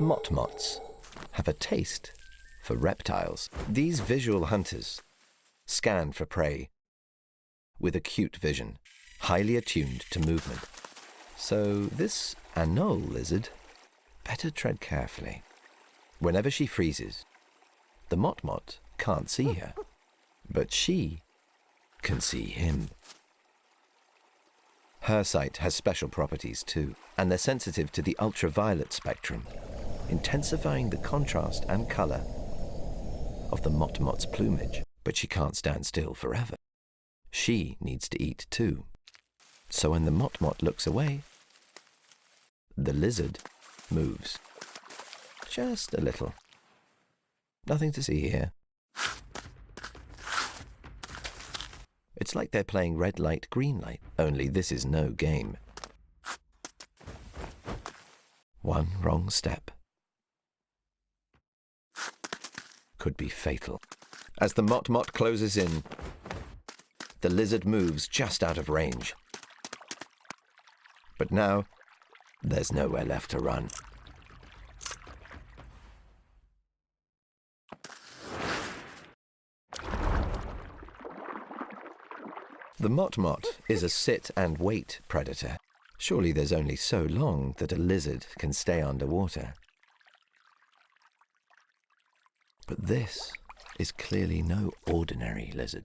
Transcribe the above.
Motmots have a taste for reptiles. These visual hunters scan for prey with acute vision, highly attuned to movement. So this anole lizard better tread carefully. Whenever she freezes, the Motmot can't see her, but she can see him. Her sight has special properties too, and they're sensitive to the ultraviolet spectrum, intensifying the contrast and color of the Motmot's plumage. But she can't stand still forever. She needs to eat too. So when the Motmot looks away, the lizard moves. Just a little. Nothing to see here. It's like they're playing red light, green light, only this is no game. One wrong step could be fatal. As the Motmot closes in, the lizard moves just out of range. But now, there's nowhere left to run. The Motmot is a sit-and-wait predator. Surely there's only so long that a lizard can stay underwater. But this is clearly no ordinary lizard.